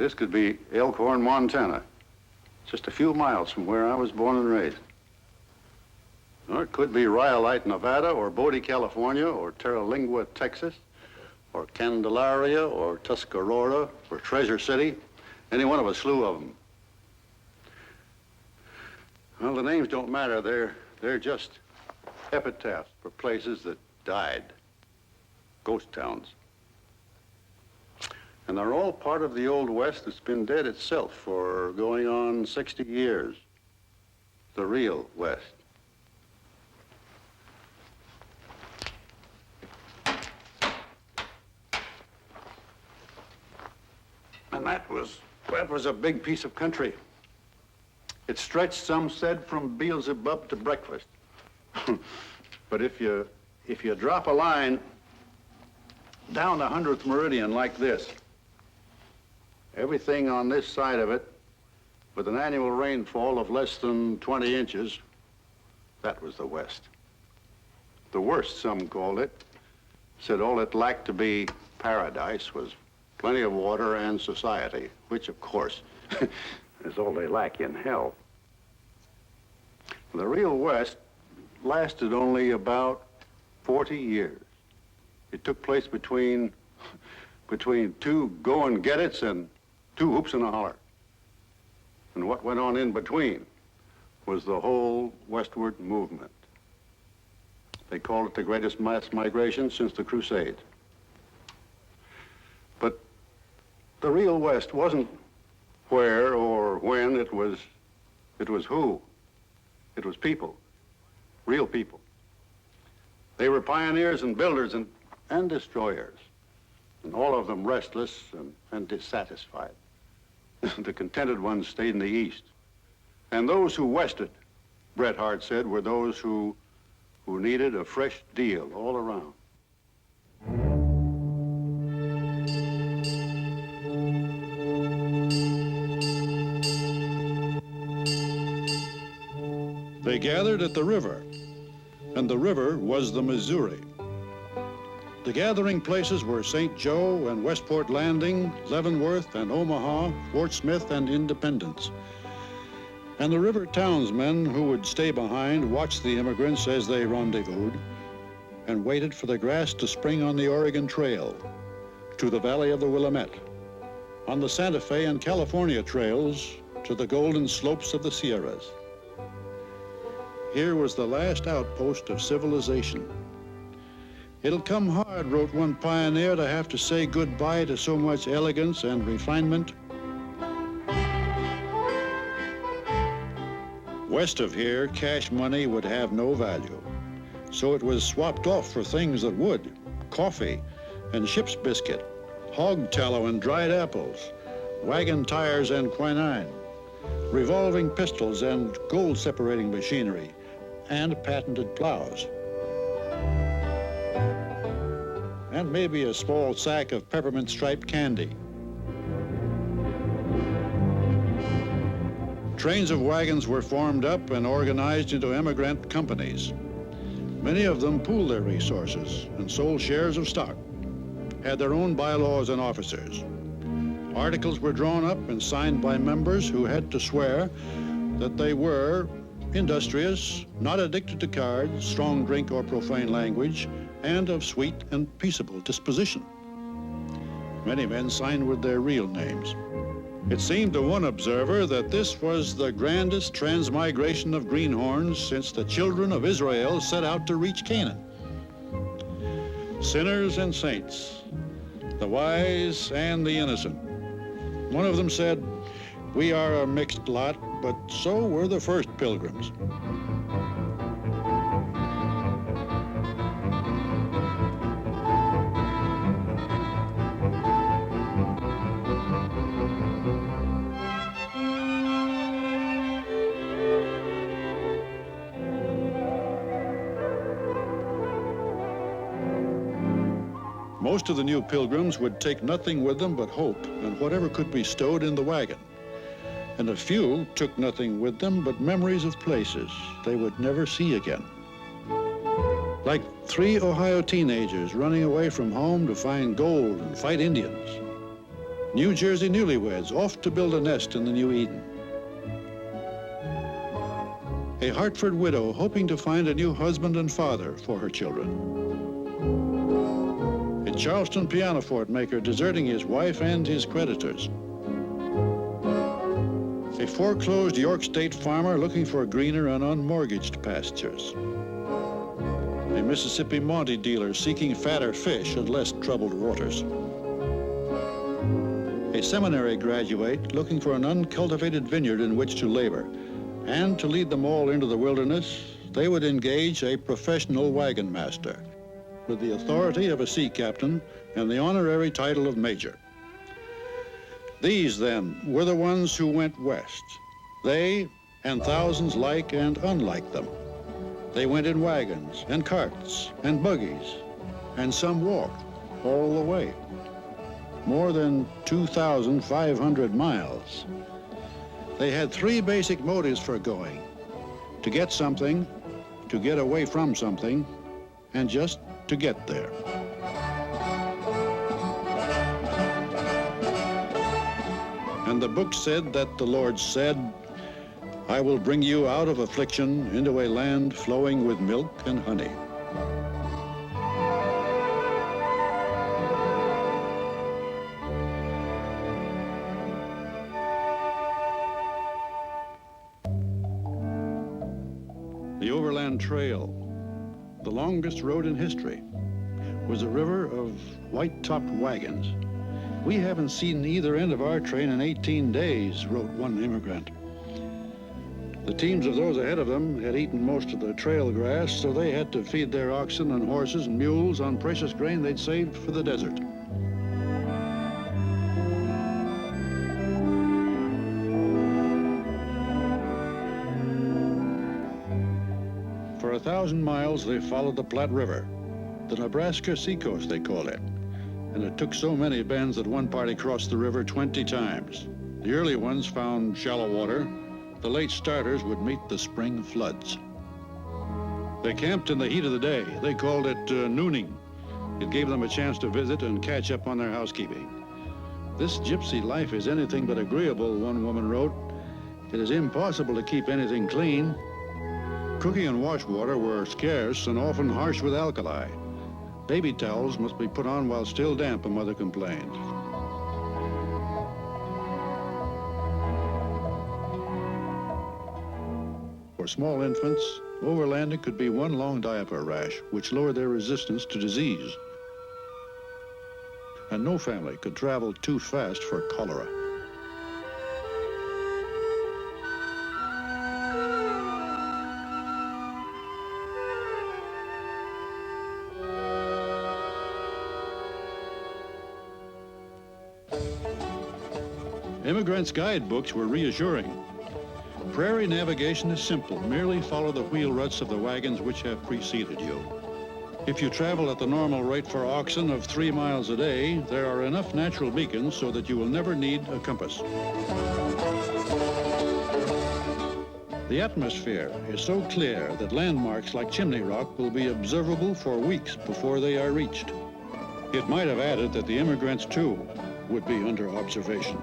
This could be Elkhorn, Montana, just a few miles from where I was born and raised. Or it could be Rhyolite, Nevada, or Bodie, California, or Terralingua, Texas, or Candelaria, or Tuscarora, or Treasure City, any one of a slew of them. Well, the names don't matter. They're just epitaphs for places that died, ghost towns. And they're all part of the Old West that's been dead itself for going on 60 years, the real West. And that was a big piece of country. It stretched, some said, from Beelzebub to breakfast. But if you drop a line down the 100th meridian like this, everything on this side of it, with an annual rainfall of less than 20 inches, that was the West. The worst, some called it, said all it lacked to be paradise was plenty of water and society, which, of course, is all they lack in hell. The real West lasted only about 40 years. It took place between two go-and-get-its and two hoops and a holler. And what went on in between was the whole westward movement. They called it the greatest mass migration since the Crusades. But the real West wasn't where or when, it was who. It was people, real people. They were pioneers and builders and destroyers, and all of them restless and dissatisfied. The contented ones stayed in the East. And those who wested, Bret Harte said, were those who needed a fresh deal all around. They gathered at the river, and the river was the Missouri. The gathering places were St. Joe and Westport Landing, Leavenworth and Omaha, Fort Smith and Independence. And the river townsmen who would stay behind watched the immigrants as they rendezvoused and waited for the grass to spring on the Oregon Trail, to the valley of the Willamette, on the Santa Fe and California trails, to the golden slopes of the Sierras. Here was the last outpost of civilization. It'll come hard, wrote one pioneer, to have to say goodbye to so much elegance and refinement. West of here, cash money would have no value. So it was swapped off for things that would: coffee and ship's biscuit, hog tallow and dried apples, wagon tires and quinine, revolving pistols and gold separating machinery, and patented plows. And maybe a small sack of peppermint striped candy. Trains of wagons were formed up and organized into emigrant companies. Many of them pooled their resources and sold shares of stock, had their own bylaws and officers. Articles were drawn up and signed by members who had to swear that they were industrious, not addicted to cards, strong drink, or profane language, and of sweet and peaceable disposition. Many men signed with their real names. It seemed to one observer that this was the grandest transmigration of greenhorns since the children of Israel set out to reach Canaan. Sinners and saints, the wise and the innocent. One of them said, "We are a mixed lot, but so were the first pilgrims." Most of the new pilgrims would take nothing with them but hope and whatever could be stowed in the wagon. And a few took nothing with them but memories of places they would never see again. Like 3 Ohio teenagers running away from home to find gold and fight Indians. New Jersey newlyweds off to build a nest in the New Eden. A Hartford widow hoping to find a new husband and father for her children. A Charleston pianoforte maker deserting his wife and his creditors. A foreclosed York State farmer looking for greener and unmortgaged pastures. A Mississippi Monte dealer seeking fatter fish and less troubled waters. A seminary graduate looking for an uncultivated vineyard in which to labor. And to lead them all into the wilderness, they would engage a professional wagon master with the authority of a sea captain and the honorary title of major. These, then, were the ones who went west. They and thousands like and unlike them. They went in wagons and carts and buggies, and some walked all the way. More than 2,500 miles. They had three basic motives for going: to get something, to get away from something, and just to get there. And the book said that the Lord said, "I will bring you out of affliction into a land flowing with milk and honey." The Overland Trail, the longest road in history, was a river of white-topped wagons. "We haven't seen either end of our train in 18 days, wrote one immigrant. The teams of those ahead of them had eaten most of the trail grass, so they had to feed their oxen and horses and mules on precious grain they'd saved for the desert. For 1,000 miles, they followed the Platte River, the Nebraska seacoast, they called it. And it took so many bends that one party crossed the river 20 times. The early ones found shallow water. The late starters would meet the spring floods. They camped in the heat of the day. They called it nooning. It gave them a chance to visit and catch up on their housekeeping. "This gypsy life is anything but agreeable," one woman wrote. "It is impossible to keep anything clean." Cooking and wash water were scarce and often harsh with alkali. Baby towels must be put on while still damp, a mother complained. For small infants, overlanding could be one long diaper rash, which lowered their resistance to disease. And no family could travel too fast for cholera. Immigrants' guidebooks were reassuring. Prairie navigation is simple. Merely follow the wheel ruts of the wagons which have preceded you. If you travel at the normal rate for oxen of 3 miles a day, there are enough natural beacons so that you will never need a compass. The atmosphere is so clear that landmarks like Chimney Rock will be observable for weeks before they are reached. It might have added that the immigrants, too, would be under observation.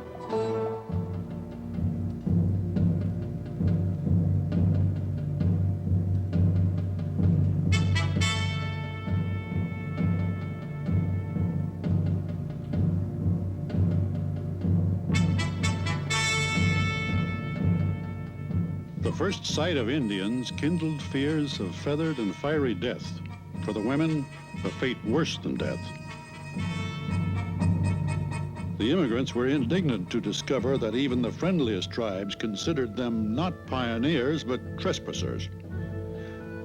The first sight of Indians kindled fears of feathered and fiery death. For the women, a fate worse than death. The immigrants were indignant to discover that even the friendliest tribes considered them not pioneers, but trespassers.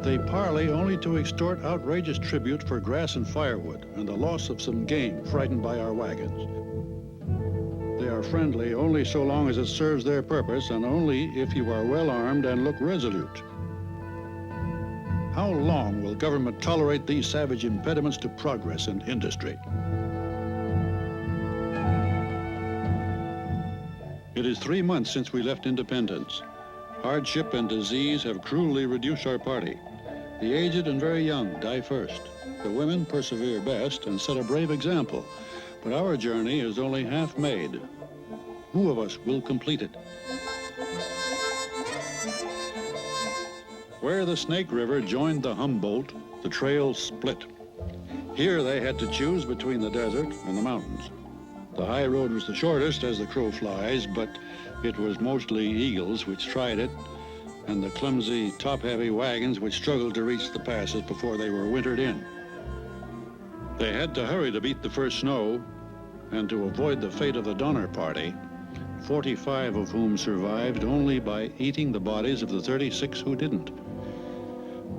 They parley only to extort outrageous tribute for grass and firewood and the loss of some game frightened by our wagons. They are friendly only so long as it serves their purpose, and only if you are well armed and look resolute. How long will government tolerate these savage impediments to progress and industry? It is 3 months since we left independence. Hardship and disease have cruelly reduced our party. The aged and very young die first. The women persevere best and set a brave example. But our journey is only half made. Who of us will complete it? Where the Snake River joined the Humboldt, the trail split. Here they had to choose between the desert and the mountains. The high road was the shortest as the crow flies, but it was mostly eagles which tried it, and the clumsy, top-heavy wagons which struggled to reach the passes before they were wintered in. They had to hurry to beat the first snow, and to avoid the fate of the Donner Party, 45 of whom survived only by eating the bodies of the 36 who didn't.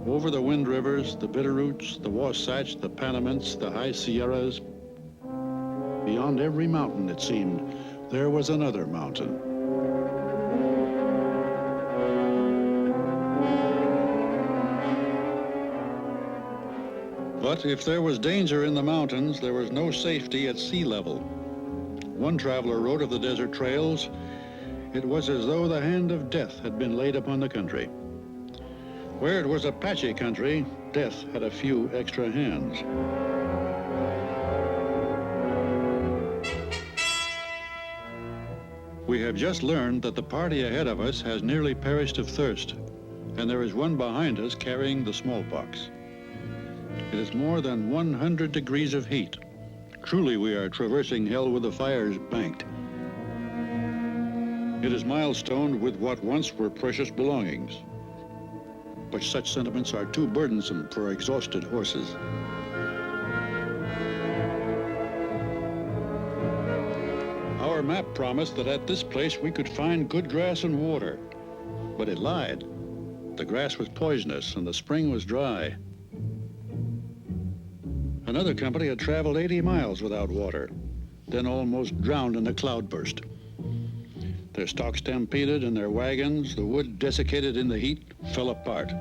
Over the Wind Rivers, the Bitterroots, the Wasatch, the Panamints, the High Sierras, beyond every mountain, it seemed, there was another mountain. But if there was danger in the mountains, there was no safety at sea level. One traveler wrote of the desert trails, it was as though the hand of death had been laid upon the country. Where it was Apache country, death had a few extra hands. We have just learned that the party ahead of us has nearly perished of thirst, and there is one behind us carrying the smallpox. It is more than 100 degrees of heat. Truly, we are traversing hell with the fires banked. It is milestoned with what once were precious belongings. But such sentiments are too burdensome for exhausted horses. Our map promised that at this place we could find good grass and water, but it lied. The grass was poisonous and the spring was dry. Another company had traveled 80 miles without water, then almost drowned in a cloudburst. Their stock stampeded and their wagons, the wood desiccated in the heat, fell apart.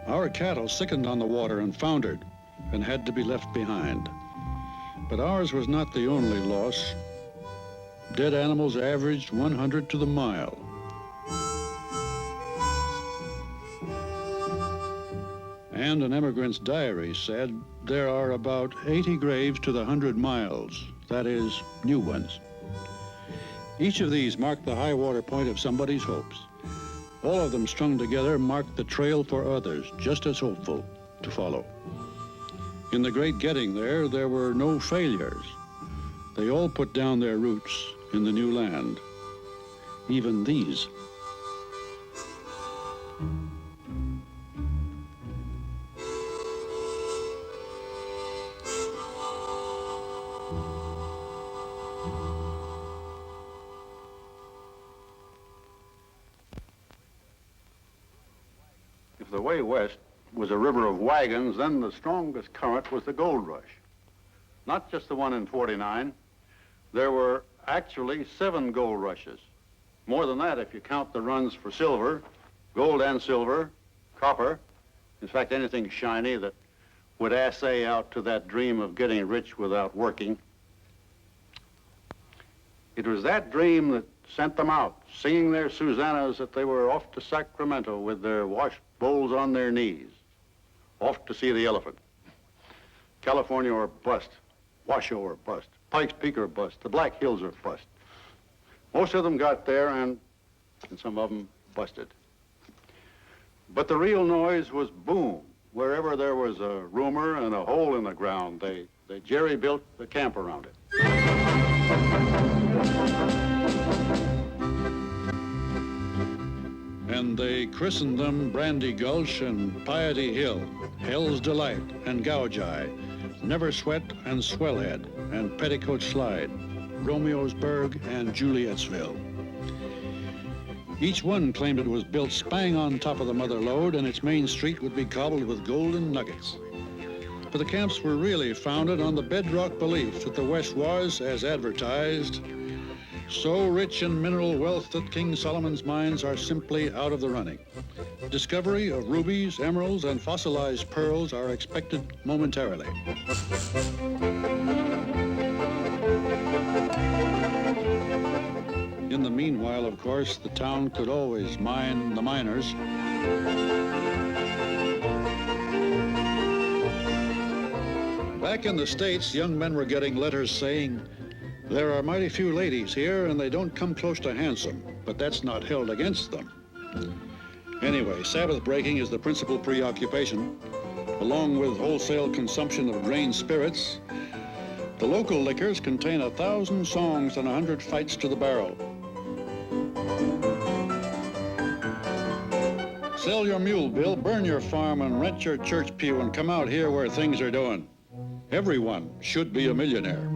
Our cattle sickened on the water and foundered and had to be left behind. But ours was not the only loss. Dead animals averaged 100 to the mile. And an emigrant's diary said there are about 80 graves to the 100 miles, that is, new ones. Each of these marked the high water point of somebody's hopes. All of them strung together marked the trail for others, just as hopeful, to follow. In the great getting there, there were no failures. They all put down their roots in the new land, even these. If the way west was a river of wagons, then the strongest current was the gold rush. Not just the one in 49. There were actually 7 gold rushes. More than that if you count the runs for silver, gold and silver, copper. In fact, anything shiny that would assay out to that dream of getting rich without working. It was that dream that sent them out, singing their Susannas that they were off to Sacramento with their wash bowls on their knees, off to see the elephant. California or bust, Washoe or bust, Pikes Peak or bust, the Black Hills or bust. Most of them got there and some of them busted. But the real noise was boom. Wherever there was a rumor and a hole in the ground, they jerry-built the camp around it. And they christened them Brandy Gulch and Piety Hill, Hell's Delight and Gougi, Never Sweat and Swellhead and Petticoat Slide, Romeosburg and Julietsville. Each one claimed it was built spang on top of the mother lode and its main street would be cobbled with golden nuggets. But the camps were really founded on the bedrock belief that the West was, as advertised, so rich in mineral wealth that King Solomon's mines are simply out of the running. Discovery of rubies, emeralds, and fossilized pearls are expected momentarily. In the meanwhile, of course, the town could always mine the miners. Back in the States, young men were getting letters saying, "There are mighty few ladies here, and they don't come close to handsome, but that's not held against them." Anyway, Sabbath breaking is the principal preoccupation. Along with wholesale consumption of grain spirits, the local liquors contain 1,000 songs and 100 fights to the barrel. Sell your mule, Bill, burn your farm, and rent your church pew, and come out here where things are doing. Everyone should be a millionaire.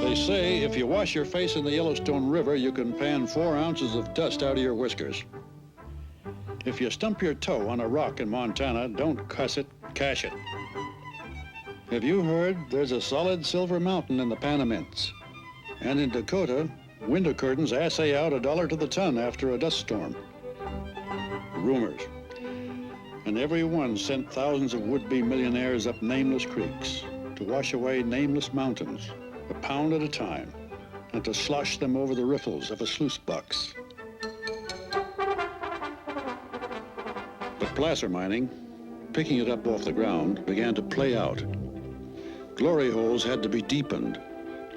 They say if you wash your face in the Yellowstone River, you can pan 4 ounces of dust out of your whiskers. If you stump your toe on a rock in Montana, don't cuss it, cash it. Have you heard there's a solid silver mountain in the Panamints? And in Dakota, window curtains assay out $1 to the ton after a dust storm. Rumors. And every one sent thousands of would-be millionaires up nameless creeks to wash away nameless mountains, a pound at a time, and to slosh them over the riffles of a sluice box. But placer mining, picking it up off the ground, began to play out. Glory holes had to be deepened,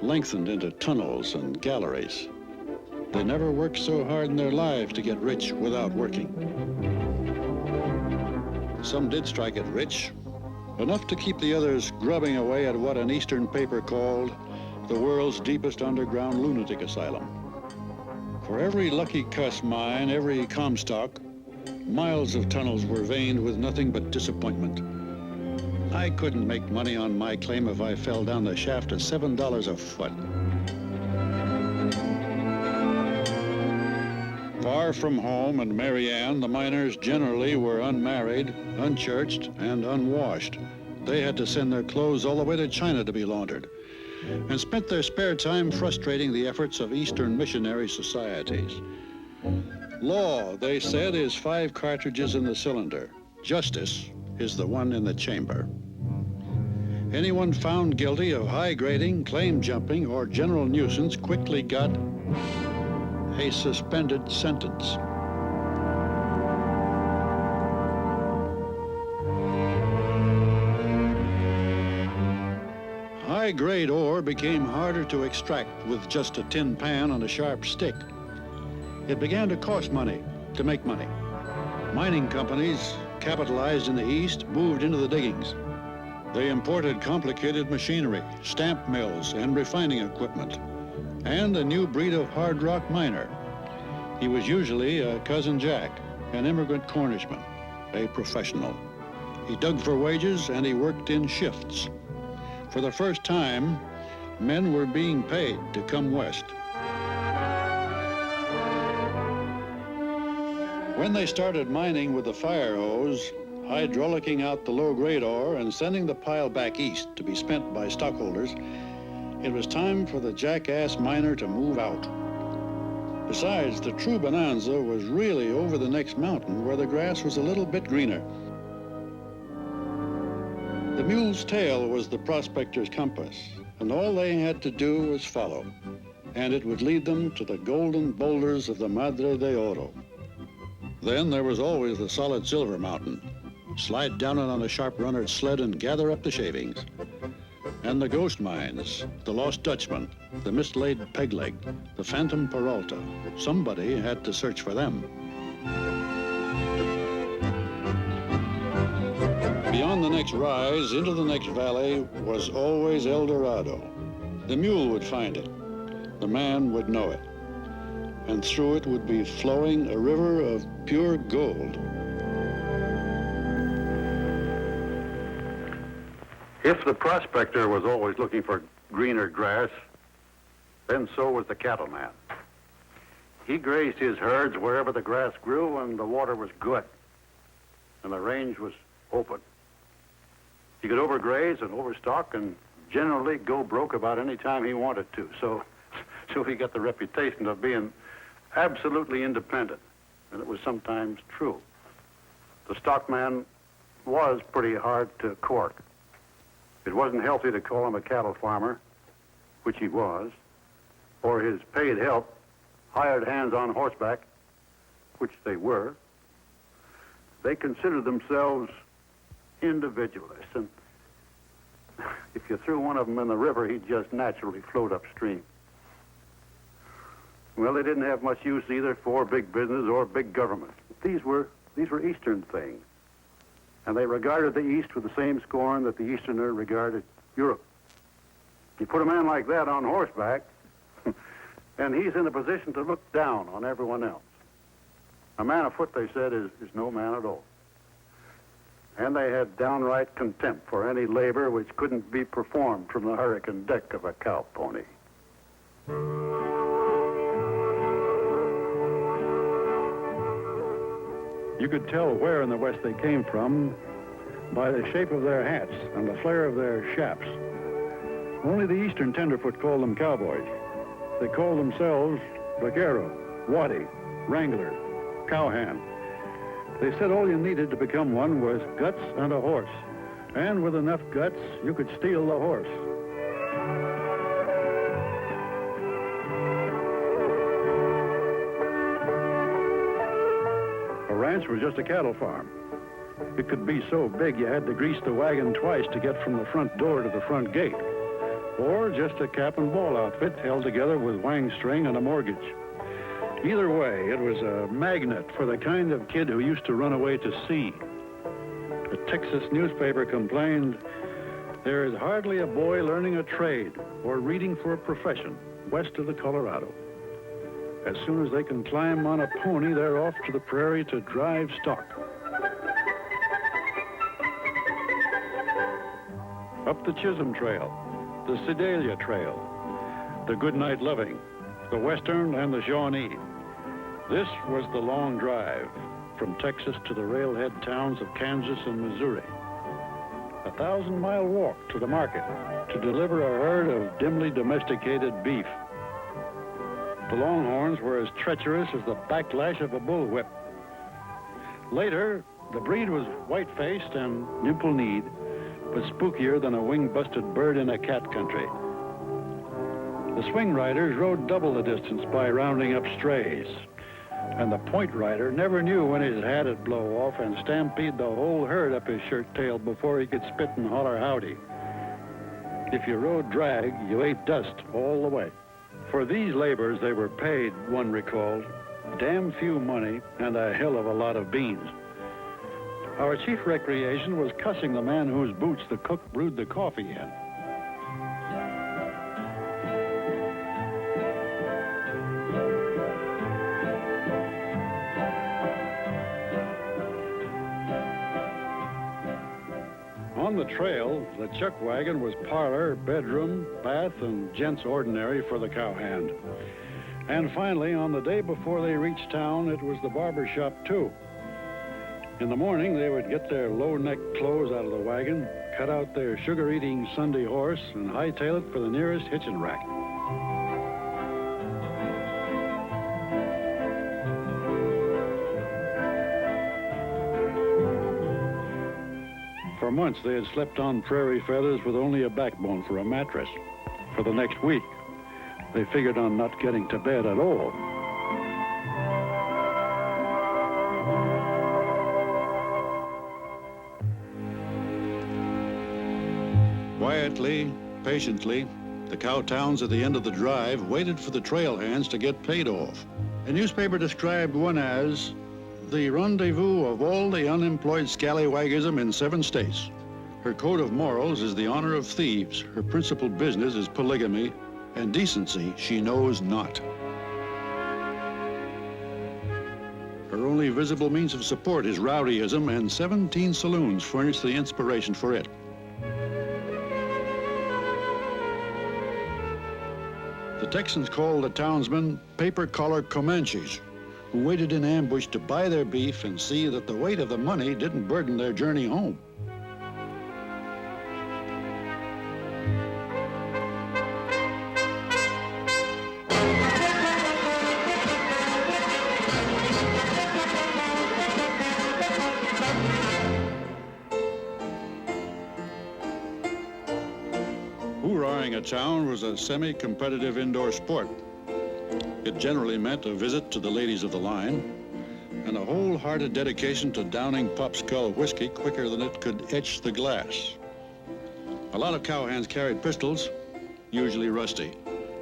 lengthened into tunnels and galleries. They never worked so hard in their lives to get rich without working. Some did strike it rich, enough to keep the others grubbing away at what an Eastern paper called the world's deepest underground lunatic asylum. For every lucky cuss mine, every Comstock, miles of tunnels were veined with nothing but disappointment. I couldn't make money on my claim if I fell down the shaft at $7 a foot. Far from home and Mary Ann, the miners generally were unmarried, unchurched, and unwashed. They had to send their clothes all the way to China to be laundered, and spent their spare time frustrating the efforts of Eastern missionary societies. Law, they said, is 5 cartridges in the cylinder. Justice is the one in the chamber. Anyone found guilty of high grading, claim jumping, or general nuisance quickly got a suspended sentence. High-grade ore became harder to extract with just a tin pan and a sharp stick. It began to cost money to make money. Mining companies, capitalized in the East, moved into the diggings. They imported complicated machinery, stamp mills, and refining equipment, and a new breed of hard rock miner. He was usually a Cousin Jack, an immigrant Cornishman, a professional. He dug for wages and he worked in shifts. For the first time, men were being paid to come west. When they started mining with the fire hose, hydraulicking out the low-grade ore and sending the pile back east to be spent by stockholders, it was time for the jackass miner to move out. Besides, the true bonanza was really over the next mountain where the grass was a little bit greener. The mule's tail was the prospector's compass, and all they had to do was follow, and it would lead them to the golden boulders of the Madre de Oro. Then there was always the solid silver mountain. Slide down it on a sharp runner sled and gather up the shavings. And the ghost mines, the Lost Dutchman, the mislaid peg leg, the phantom Peralta. Somebody had to search for them. Beyond the next rise, into the next valley, was always El Dorado. The mule would find it. The man would know it. And through it would be flowing a river of pure gold. If the prospector was always looking for greener grass, then so was the cattleman. He grazed his herds wherever the grass grew and the water was good, and the range was open. He could overgraze and overstock and generally go broke about any time he wanted to. So he got the reputation of being absolutely independent, and it was sometimes true. The stockman was pretty hard to cork. It wasn't healthy to call him a cattle farmer, which he was, or his paid help, hired hands on horseback, which they were. They considered themselves individualists, and if you threw one of them in the river, he'd just naturally float upstream. Well, they didn't have much use either for big business or big government. These were Eastern things, and they regarded the East with the same scorn that the Easterner regarded Europe. You put a man like that on horseback, and he's in a position to look down on everyone else. A man afoot, they said, is no man at all. And they had downright contempt for any labor which couldn't be performed from the hurricane deck of a cow pony. You could tell where in the West they came from by the shape of their hats and the flare of their chaps. Only the Eastern tenderfoot called them cowboys. They called themselves vaquero, waddy, wrangler, cowhand. They said all you needed to become one was guts and a horse. And with enough guts, you could steal the horse. A ranch was just a cattle farm. It could be so big you had to grease the wagon twice to get from the front door to the front gate. Or just a cap and ball outfit held together with wang string and a mortgage. Either way, it was a magnet for the kind of kid who used to run away to sea. A Texas newspaper complained, there is hardly a boy learning a trade or reading for a profession west of the Colorado. As soon as they can climb on a pony, they're off to the prairie to drive stock. Up the Chisholm Trail, the Sedalia Trail, the Goodnight Loving, the Western and the Shawnee. This was the long drive from Texas to the railhead towns of Kansas and Missouri. A 1,000-mile walk to the market to deliver a herd of dimly domesticated beef. The Longhorns were as treacherous as the backlash of a bullwhip. Later, the breed was white-faced and nimple-kneed, but spookier than a wing-busted bird in a cat country. The swing riders rode double the distance by rounding up strays, and the point rider never knew when his hat'd blow off and stampede the whole herd up his shirt tail before he could spit and holler howdy. If you rode drag, you ate dust all the way. For these labors, they were paid, one recalled, damn few money and a hell of a lot of beans. Our chief recreation was cussing the man whose boots the cook brewed the coffee in. On the trail, the chuck wagon was parlor, bedroom, bath, and gents' ordinary for the cowhand. And finally, on the day before they reached town, it was the barber shop, too. In the morning, they would get their low-neck clothes out of the wagon, cut out their sugar-eating Sunday horse, and hightail it for the nearest hitching rack. For months, they had slept on prairie feathers with only a backbone for a mattress. For the next week, they figured on not getting to bed at all. Quietly, patiently, the cow towns at the end of the drive waited for the trail hands to get paid off. A newspaper described one as the rendezvous of all the unemployed scallywaggism in 7 states. Her code of morals is the honor of thieves. Her principal business is polygamy, and decency she knows not. Her only visible means of support is rowdyism, and 17 saloons furnish the inspiration for it. The Texans called the townsmen paper-collar Comanches, who waited in ambush to buy their beef and see that the weight of the money didn't burden their journey home. Hoorahing a town was a semi-competitive indoor sport. It generally meant a visit to the ladies of the line, and a wholehearted dedication to downing Pop Skull whiskey quicker than it could etch the glass. A lot of cowhands carried pistols, usually rusty,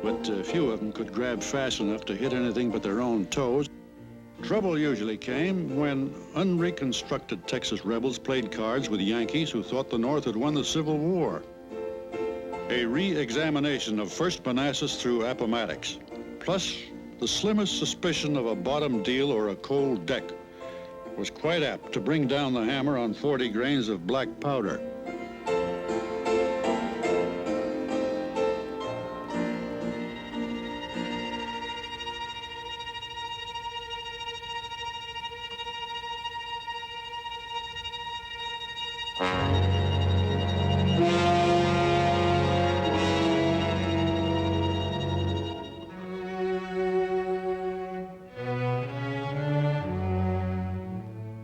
but few of them could grab fast enough to hit anything but their own toes. Trouble usually came when unreconstructed Texas rebels played cards with Yankees who thought the North had won the Civil War. A re-examination of First Manassas through Appomattox, plus the slimmest suspicion of a bottom deal or a cold deck, was quite apt to bring down the hammer on 40 grains of black powder.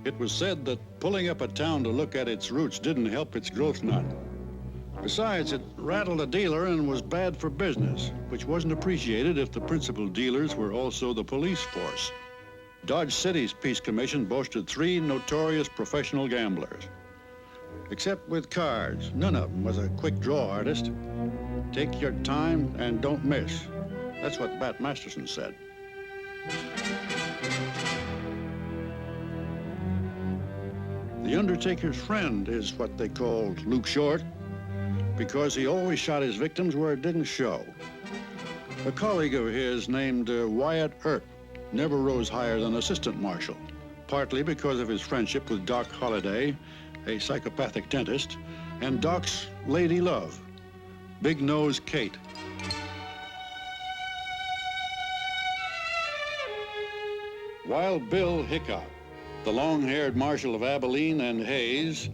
It was said that pulling up a town to look at its roots didn't help its growth none. Besides, it rattled a dealer and was bad for business, which wasn't appreciated if the principal dealers were also the police force. Dodge City's Peace Commission boasted 3 notorious professional gamblers. Except with cards, none of them was a quick draw artist. Take your time and don't miss. That's what Bat Masterson said. The Undertaker's friend is what they called Luke Short, because he always shot his victims where it didn't show. A colleague of his named Wyatt Earp never rose higher than assistant marshal, partly because of his friendship with Doc Holliday, a psychopathic dentist, and Doc's lady love, Big Nose Kate. Wild Bill Hickok, the long-haired marshal of Abilene and Hayes,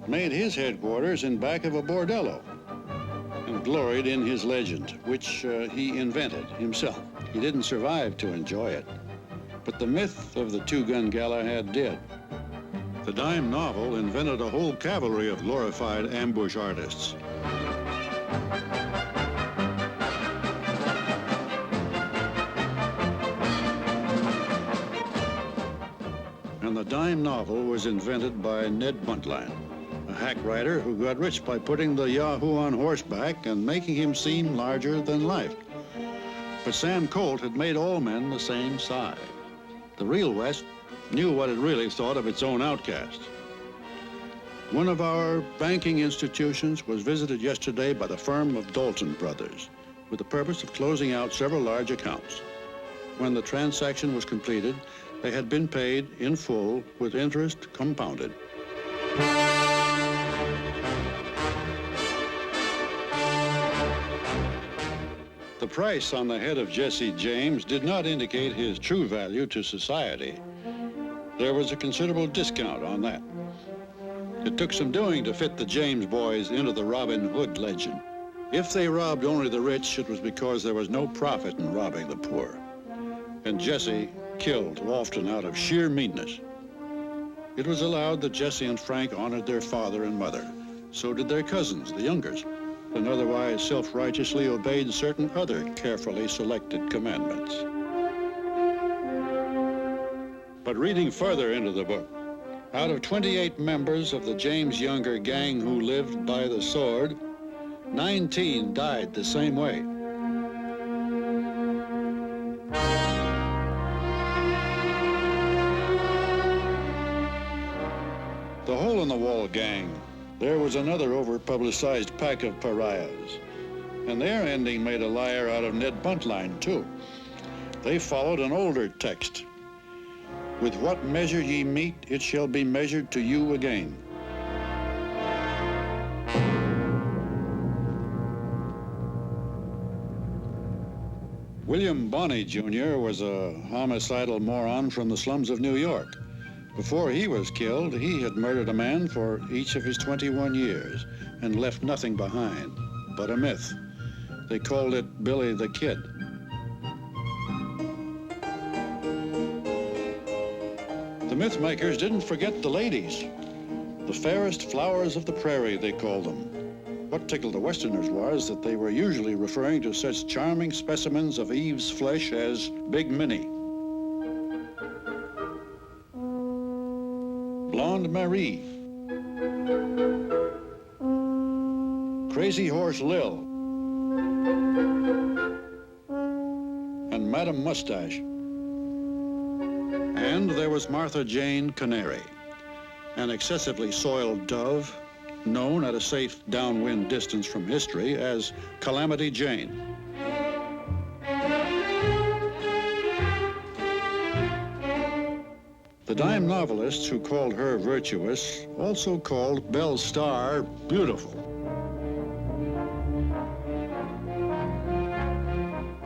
made his headquarters in back of a bordello and gloried in his legend, which he invented himself. He didn't survive to enjoy it, but the myth of the two-gun Galahad did. The dime novel invented a whole cavalry of glorified ambush artists. And the dime novel was invented by Ned Buntline, a hack writer who got rich by putting the Yahoo on horseback and making him seem larger than life. But Sam Colt had made all men the same size. The real West knew what it really thought of its own outcasts. One of our banking institutions was visited yesterday by the firm of Dalton Brothers with the purpose of closing out several large accounts. When the transaction was completed, they had been paid in full with interest compounded. The price on the head of Jesse James did not indicate his true value to society. There was a considerable discount on that. It took some doing to fit the James boys into the Robin Hood legend. If they robbed only the rich, it was because there was no profit in robbing the poor. And Jesse killed often out of sheer meanness. It was allowed that Jesse and Frank honored their father and mother. So did their cousins, the Youngers, and otherwise self-righteously obeyed certain other carefully selected commandments. But reading further into the book, out of 28 members of the James Younger gang who lived by the sword, 19 died the same way. The Hole-in-the-Wall gang, there was another over-publicized pack of pariahs. And their ending made a liar out of Ned Buntline, too. They followed an older text. With what measure ye meet, it shall be measured to you again. William Bonney, Jr. was a homicidal moron from the slums of New York. Before he was killed, he had murdered a man for each of his 21 years and left nothing behind but a myth. They called it Billy the Kid. The myth makers didn't forget the ladies. The fairest flowers of the prairie, they called them. What tickled the Westerners was that they were usually referring to such charming specimens of Eve's flesh as Big Minnie. Blonde Marie, Crazy Horse Lil, and Madame Mustache. And there was Martha Jane Canary, an excessively soiled dove, known at a safe downwind distance from history as Calamity Jane. The dime novelists who called her virtuous also called Belle Starr beautiful.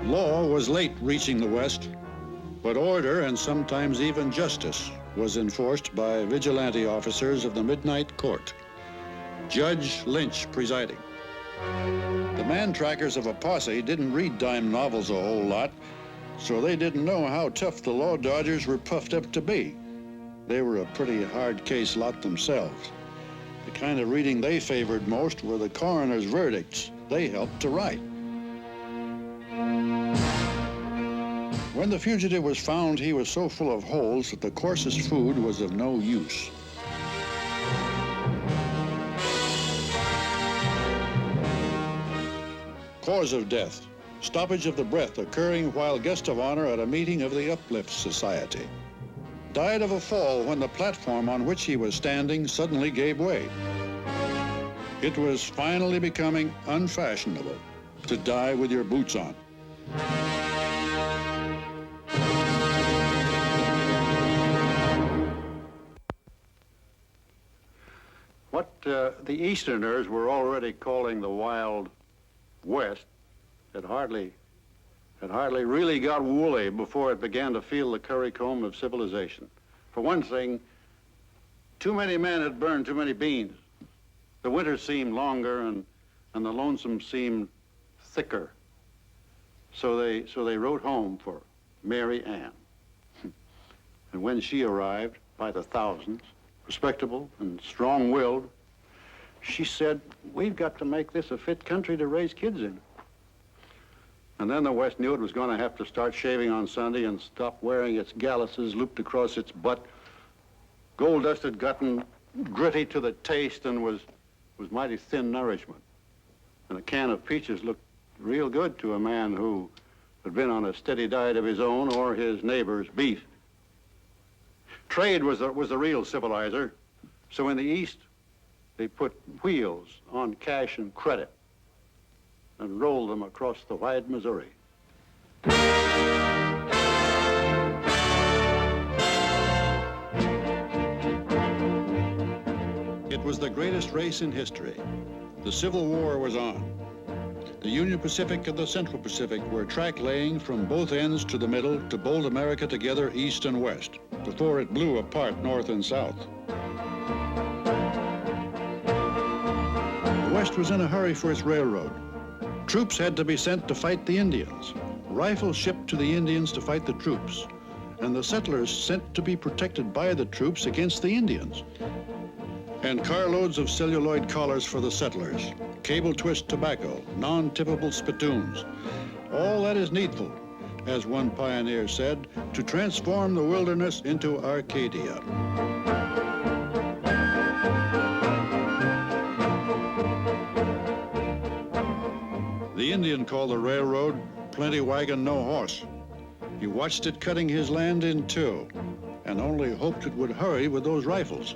Law was late reaching the West, but order and sometimes even justice was enforced by vigilante officers of the Midnight Court, Judge Lynch presiding. The man-trackers of a posse didn't read dime novels a whole lot, so they didn't know how tough the law dodgers were puffed up to be. They were a pretty hard case lot themselves. The kind of reading they favored most were the coroner's verdicts they helped to write. When the fugitive was found, he was so full of holes that the coarsest food was of no use. Cause of death: stoppage of the breath occurring while guest of honor at a meeting of the Uplift Society. Died of a fall when the platform on which he was standing suddenly gave way. It was finally becoming unfashionable to die with your boots on. What the Easterners were already calling the Wild West had hardly really got woolly before it began to feel the currycomb of civilization. For one thing, too many men had burned too many beans. The winter seemed longer and the lonesome seemed thicker. So they wrote home for Mary Ann. And when she arrived, by the thousands, respectable and strong-willed, she said, "We've got to make this a fit country to raise kids in." And then the West knew it was going to have to start shaving on Sunday and stop wearing its galluses looped across its butt. Gold-dusted gotten gritty to the taste and was mighty thin nourishment. And a can of peaches looked real good to a man who had been on a steady diet of his own or his neighbor's beef. Trade was the real civilizer. So in the East, they put wheels on cash and credit and rolled them across the wide Missouri. It was the greatest race in history. The Civil War was on. The Union Pacific and the Central Pacific were track-laying from both ends to the middle to bolt America together east and west before it blew apart north and south. The West was in a hurry for its railroad. Troops had to be sent to fight the Indians, rifles shipped to the Indians to fight the troops, and the settlers sent to be protected by the troops against the Indians. And carloads of celluloid collars for the settlers, cable twist tobacco, non-tippable spittoons. All that is needful, as one pioneer said, to transform the wilderness into Arcadia. The Indian called the railroad "Plenty Wagon, No Horse." He watched it cutting his land in two and only hoped it would hurry with those rifles.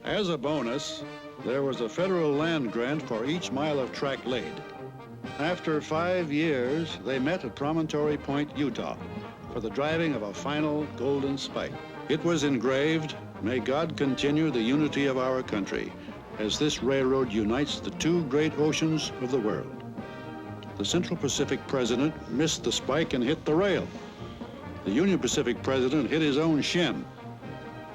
As a bonus, there was a federal land grant for each mile of track laid. After 5 years, they met at Promontory Point, Utah, for the driving of a final golden spike. It was engraved, "May God continue the unity of our country, as this railroad unites the two great oceans of the world." The Central Pacific president missed the spike and hit the rail. The Union Pacific president hit his own shin.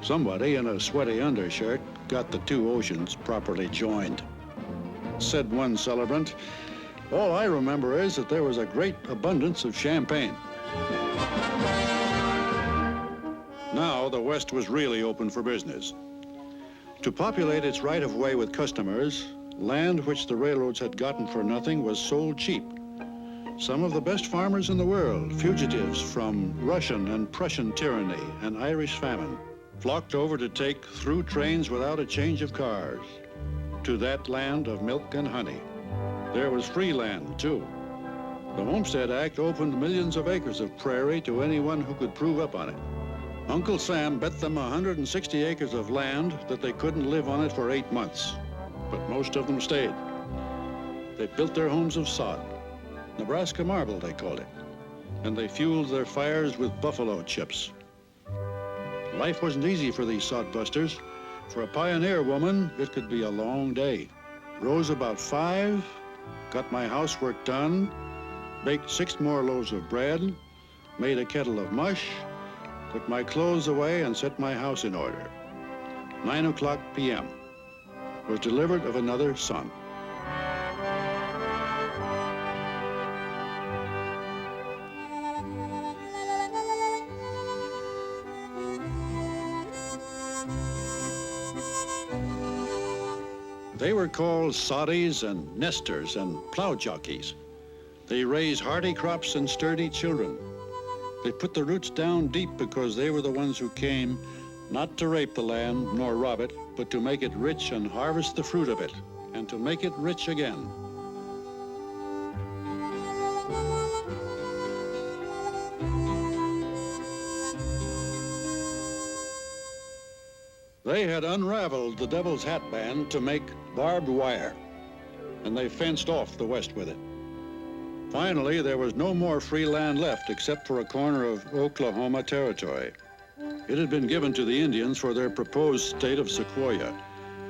Somebody in a sweaty undershirt got the two oceans properly joined. Said one celebrant, "All I remember is that there was a great abundance of champagne." Now the West was really open for business. To populate its right-of-way with customers, land which the railroads had gotten for nothing was sold cheap. Some of the best farmers in the world, fugitives from Russian and Prussian tyranny and Irish famine, flocked over to take through trains without a change of cars to that land of milk and honey. There was free land, too. The Homestead Act opened millions of acres of prairie to anyone who could prove up on it. Uncle Sam bet them 160 acres of land that they couldn't live on it for 8 months, but most of them stayed. They built their homes of sod, Nebraska marble they called it, and they fueled their fires with buffalo chips. Life wasn't easy for these sodbusters. For a pioneer woman, it could be a long day. Rose about 5, got my housework done, baked 6 more loaves of bread, made a kettle of mush, put my clothes away and set my house in order. 9:00 p.m. was delivered of another son. They were called soddies and nesters and plow jockeys. They raised hardy crops and sturdy children. They put the roots down deep because they were the ones who came not to rape the land nor rob it, but to make it rich and harvest the fruit of it, and to make it rich again. They had unraveled the Devil's Hat Band to make barbed wire, and they fenced off the West with it. Finally, there was no more free land left except for a corner of Oklahoma territory. It had been given to the Indians for their proposed state of Sequoia,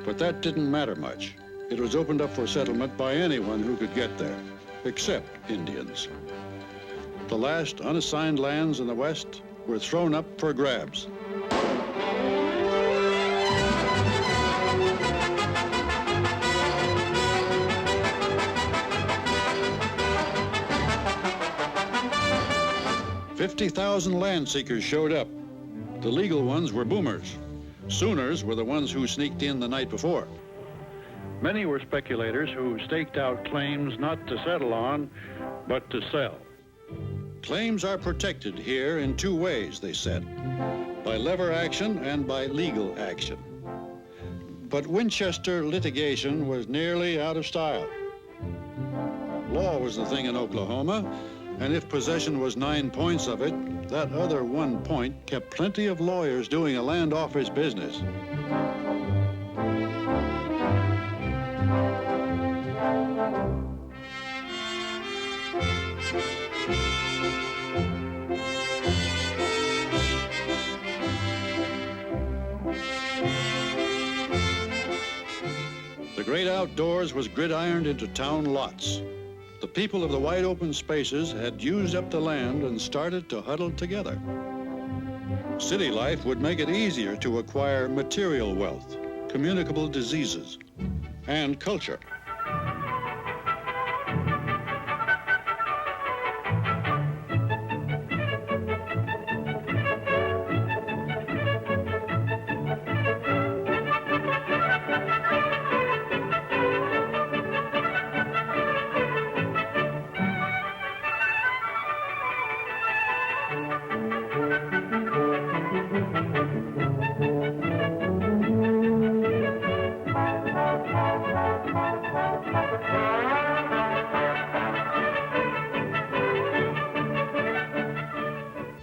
but that didn't matter much. It was opened up for settlement by anyone who could get there, except Indians. The last unassigned lands in the West were thrown up for grabs. $50,000 land seekers showed up. The legal ones were boomers. Sooners were the ones who sneaked in the night before. Many were speculators who staked out claims not to settle on, but to sell. Claims are protected here in 2 ways, they said, by lever action and by legal action. But Winchester litigation was nearly out of style. Law was the thing in Oklahoma, and if possession was 9 points of it, that other 1 point kept plenty of lawyers doing a land office business. The great outdoors was gridironed into town lots. The people of the wide open spaces had used up the land and started to huddle together. City life would make it easier to acquire material wealth, communicable diseases, and culture.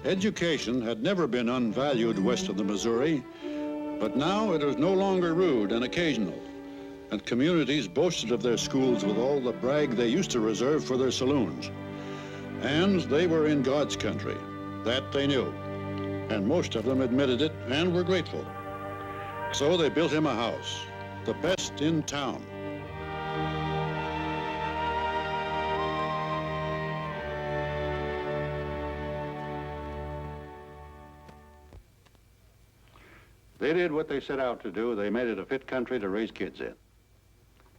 Education had never been unvalued west of the Missouri, but now it was no longer rude and occasional, and communities boasted of their schools with all the brag they used to reserve for their saloons. And they were in God's country. That they knew, and most of them admitted it and were grateful. So they built him a house, the best in town. did what they set out to do. They made it a fit country to raise kids in.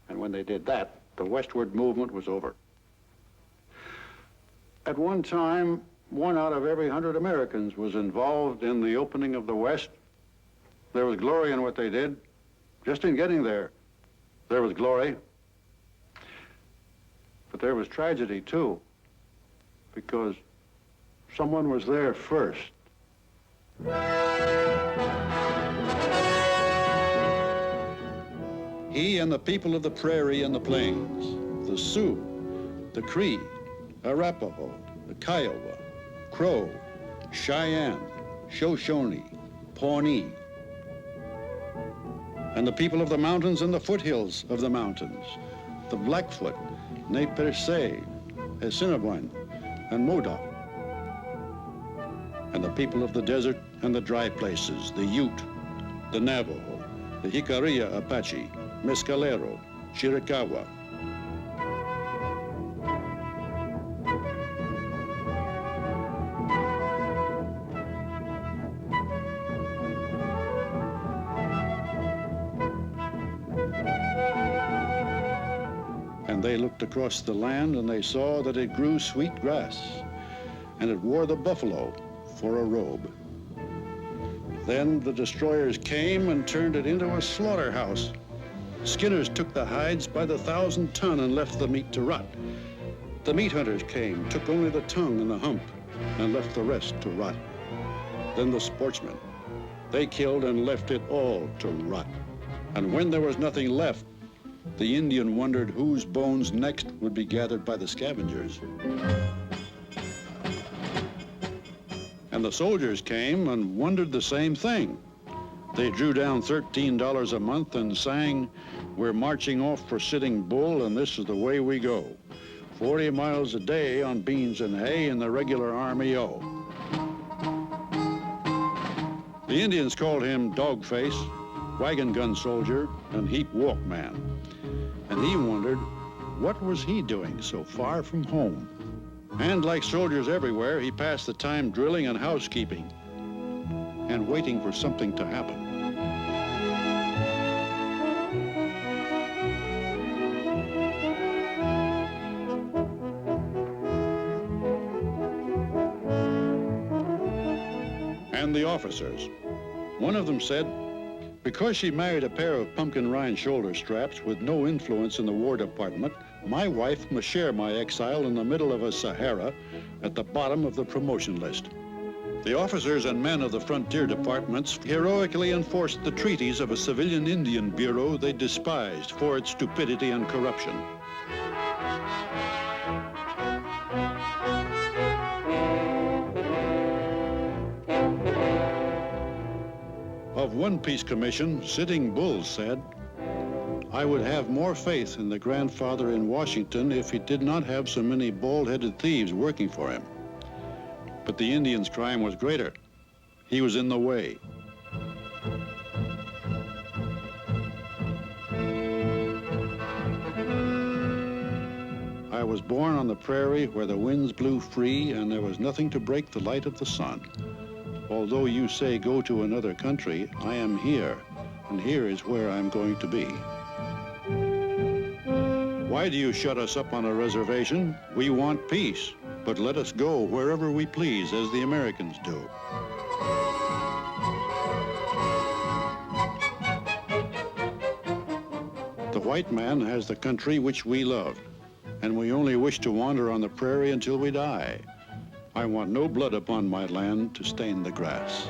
And when they did that, the westward movement was over. At one time, 1 out of every 100 Americans was involved in the opening of the West. There was glory in what they did. Just in getting there, there was glory. But there was tragedy, too, because someone was there first. He and the people of the prairie and the plains, the Sioux, the Cree, Arapaho, the Kiowa, Crow, Cheyenne, Shoshone, Pawnee, and the people of the mountains and the foothills of the mountains, the Blackfoot, Nez Perce, Assiniboine, and Modoc, and the people of the desert and the dry places, the Ute, the Navajo, the Jicarilla Apache, Mescalero, Chiricahua. And they looked across the land and they saw that it grew sweet grass, and it wore the buffalo for a robe. Then the destroyers came and turned it into a slaughterhouse. Skinners took the hides by the 1,000 ton and left the meat to rot. The meat hunters came, took only the tongue and the hump, and left the rest to rot. Then the sportsmen, they killed and left it all to rot. And when there was nothing left, the Indian wondered whose bones next would be gathered by the scavengers. And the soldiers came and wondered the same thing. They drew down $13 a month and sang, "We're marching off for Sitting Bull, and this is the way we go. 40 miles a day on beans and hay in the regular army, oh." The Indians called him Dogface, Wagon Gun Soldier, and Heap Walk Man. And he wondered, what was he doing so far from home? And like soldiers everywhere, he passed the time drilling and housekeeping and waiting for something to happen. And the officers. One of them said, "Because she married a pair of pumpkin rind shoulder straps with no influence in the War Department, my wife must share my exile in the middle of a Sahara at the bottom of the promotion list." The officers and men of the frontier departments heroically enforced the treaties of a civilian Indian bureau they despised for its stupidity and corruption. Of one peace commission, Sitting Bull said, "I would have more faith in the grandfather in Washington if he did not have so many bald-headed thieves working for him." But the Indian's crime was greater. He was in the way. I was born on the prairie where the winds blew free and there was nothing to break the light of the sun. Although you say go to another country, I am here, and here is where I'm going to be. Why do you shut us up on a reservation? We want peace, but let us go wherever we please, as the Americans do. The white man has the country which we love, and we only wish to wander on the prairie until we die. I want no blood upon my land to stain the grass.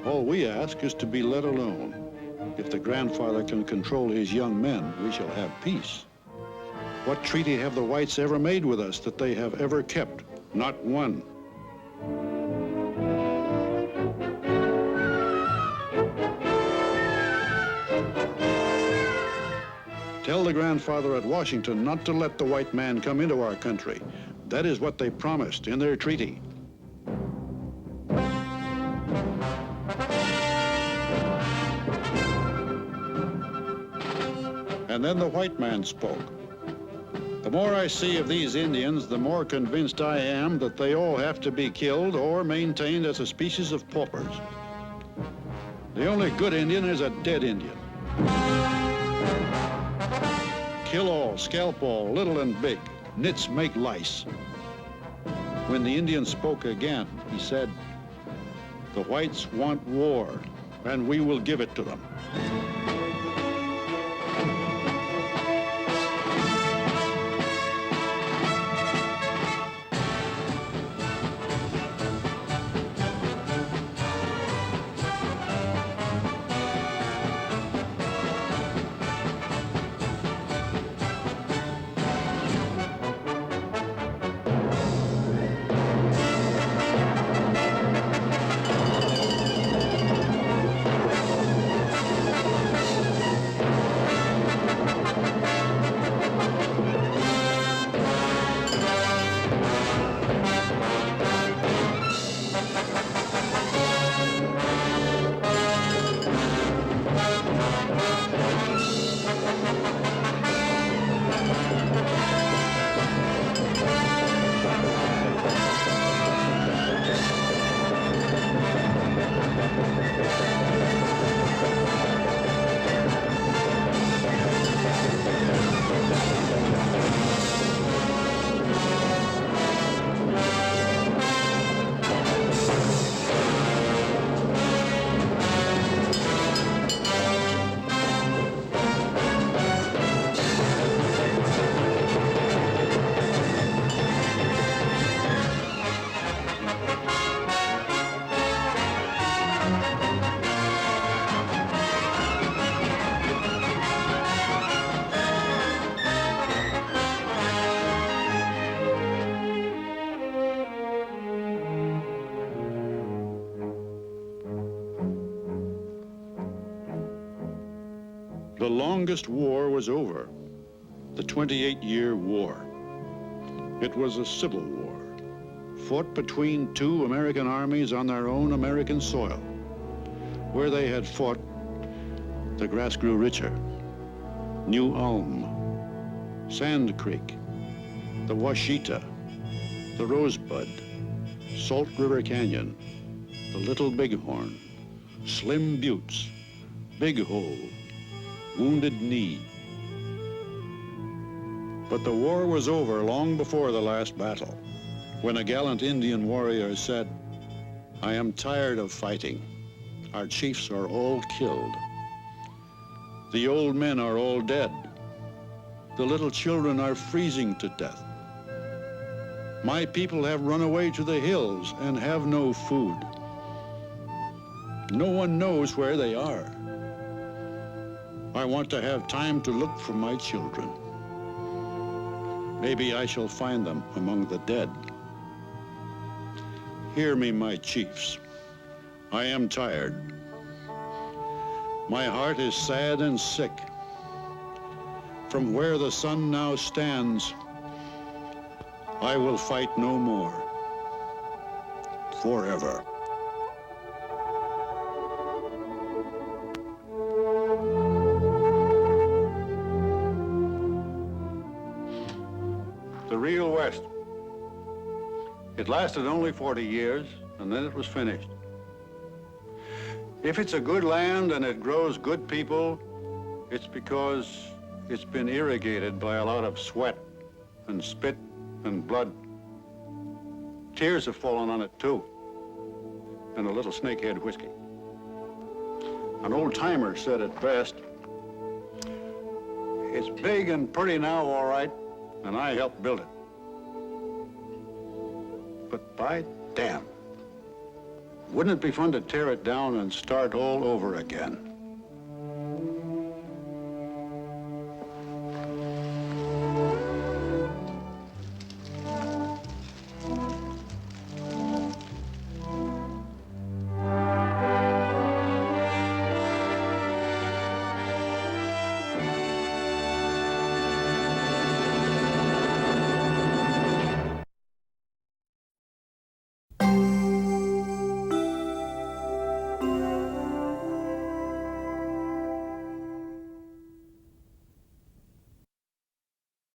All we ask is to be let alone. If the grandfather can control his young men, we shall have peace. What treaty have the whites ever made with us that they have ever kept? Not one. Tell the grandfather at Washington not to let the white man come into our country. That is what they promised in their treaty. And then the white man spoke. The more I see of these Indians, the more convinced I am that they all have to be killed or maintained as a species of paupers. The only good Indian is a dead Indian. Kill all, scalp all, little and big. Nits make lice. When the Indian spoke again, he said, "The whites want war, and we will give it to them." The longest war was over, the 28-year war. It was a civil war, fought between two American armies on their own American soil. Where they had fought, the grass grew richer. New Ulm, Sand Creek, the Washita, the Rosebud, Salt River Canyon, the Little Bighorn, Slim Buttes, Big Hole, Wounded Knee. But the war was over long before the last battle, when a gallant Indian warrior said, "I am tired of fighting. Our chiefs are all killed. The old men are all dead. The little children are freezing to death. My people have run away to the hills and have no food. No one knows where they are. I want to have time to look for my children. Maybe I shall find them among the dead. Hear me, my chiefs. I am tired. My heart is sad and sick. From where the sun now stands, I will fight no more. Forever." The real West. It lasted only 40 years, and then it was finished. If it's a good land and it grows good people, it's because it's been irrigated by a lot of sweat and spit and blood. Tears have fallen on it too, and a little snakehead whiskey. An old-timer said it best, "It's big and pretty now, all right, and I helped build it. But by damn, wouldn't it be fun to tear it down and start all over again?"